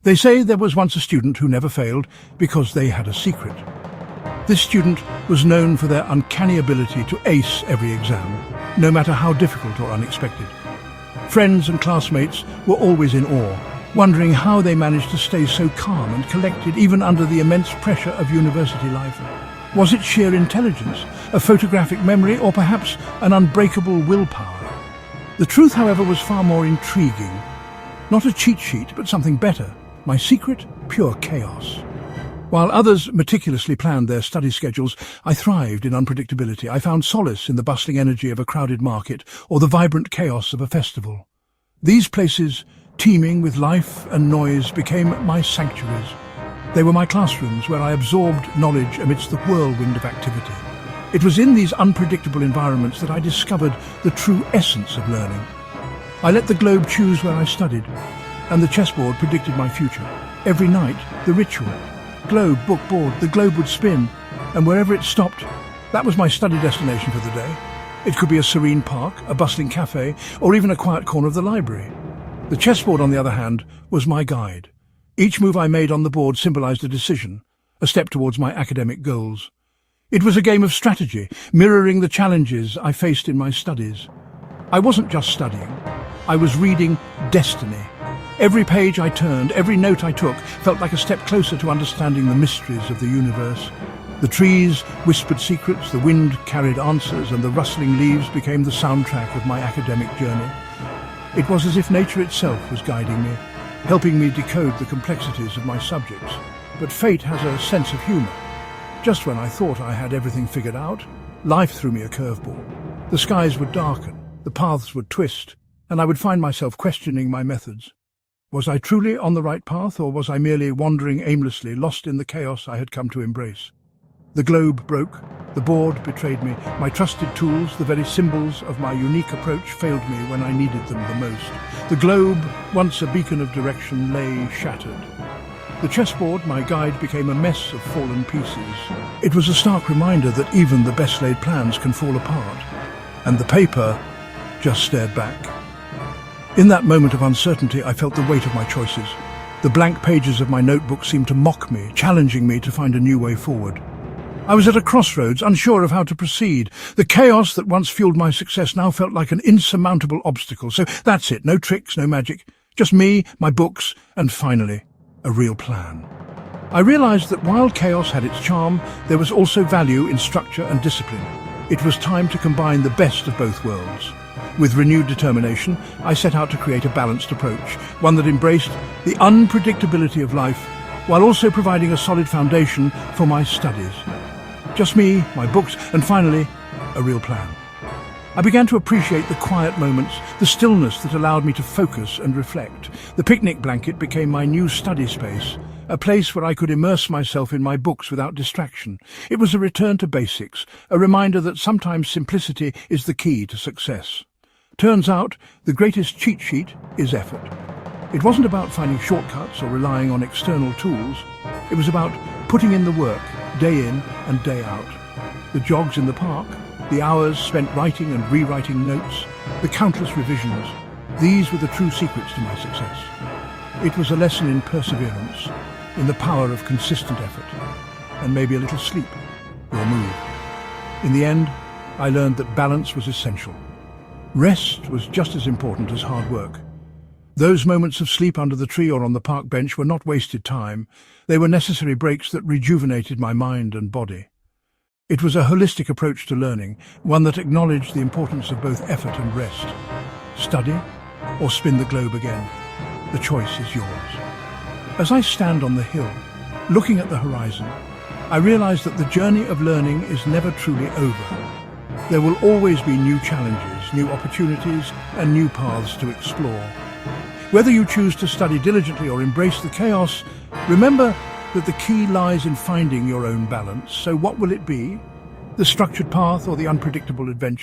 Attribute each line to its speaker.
Speaker 1: They say there was once a student who never failed because they had a secret. This student was known for their uncanny ability to ace every exam, no matter how difficult or unexpected. Friends and classmates were always in awe, wondering how they managed to stay so calm and collected even under the immense pressure of university life. Was it sheer intelligence, a photographic memory, or perhaps an unbreakable willpower? The truth, however, was far more intriguing. Not a cheat sheet, but something better. My secret, pure chaos. While others meticulously planned their study schedules, I thrived in unpredictability. I found solace in the bustling energy of a crowded market or the vibrant chaos of a festival. These places, teeming with life and noise, became my sanctuaries. They were my classrooms where I absorbed knowledge amidst the whirlwind of activity. It was in these unpredictable environments that I discovered the true essence of learning. I let the globe choose where I studied, and the chessboard predicted my future. Every night, the ritual. Globe, book, board, the globe would spin, and wherever it stopped, that was my study destination for the day. It could be a serene park, a bustling cafe, or even a quiet corner of the library. The chessboard, on the other hand, was my guide. Each move I made on the board symbolized a decision, a step towards my academic goals. It was a game of strategy, mirroring the challenges I faced in my studies. I wasn't just studying, I was reading destiny. Every page I turned, every note I took, felt like a step closer to understanding the mysteries of the universe. The trees whispered secrets, the wind carried answers, and the rustling leaves became the soundtrack of my academic journey. It was as if nature itself was guiding me, helping me decode the complexities of my subjects. But fate has a sense of humor. Just when I thought I had everything figured out, life threw me a curveball. The skies would darken, the paths would twist, and I would find myself questioning my methods. Was I truly on the right path, or was I merely wandering aimlessly, lost in the chaos I had come to embrace? The globe broke, the board betrayed me, my trusted tools, the very symbols of my unique approach, failed me when I needed them the most. The globe, once a beacon of direction, lay shattered. The chessboard, my guide, became a mess of fallen pieces. It was a stark reminder that even the best-laid plans can fall apart, and the paper just stared back. In that moment of uncertainty, I felt the weight of my choices. The blank pages of my notebook seemed to mock me, challenging me to find a new way forward. I was at a crossroads, unsure of how to proceed. The chaos that once fueled my success now felt like an insurmountable obstacle. So that's it, no tricks, no magic. Just me, my books, and finally, a real plan. I realized that while chaos had its charm, there was also value in structure and discipline. It was time to combine the best of both worlds. With renewed determination, I set out to create a balanced approach, one that embraced the unpredictability of life while also providing a solid foundation for my studies. Just me, my books, and finally, a real plan. I began to appreciate the quiet moments, the stillness that allowed me to focus and reflect. The picnic blanket became my new study space, a place where I could immerse myself in my books without distraction. It was a return to basics, a reminder that sometimes simplicity is the key to success. Turns out, the greatest cheat sheet is effort. It wasn't about finding shortcuts or relying on external tools. It was about putting in the work, day in and day out. The jogs in the park, the hours spent writing and rewriting notes, the countless revisions. These were the true secrets to my success. It was a lesson in perseverance, in the power of consistent effort, and maybe a little sleep, your move. In the end, I learned that balance was essential. Rest was just as important as hard work. Those moments of sleep under the tree or on the park bench were not wasted time. They were necessary breaks that rejuvenated my mind and body. It was a holistic approach to learning, one that acknowledged the importance of both effort and rest. Study or spin the globe again. The choice is yours. As I stand on the hill, looking at the horizon, I realize that the journey of learning is never truly over. There will always be new challenges, new opportunities, and new paths to explore. Whether you choose to study diligently or embrace the chaos, remember that the key lies in finding your own balance. So what will it be? The structured path or the unpredictable adventure?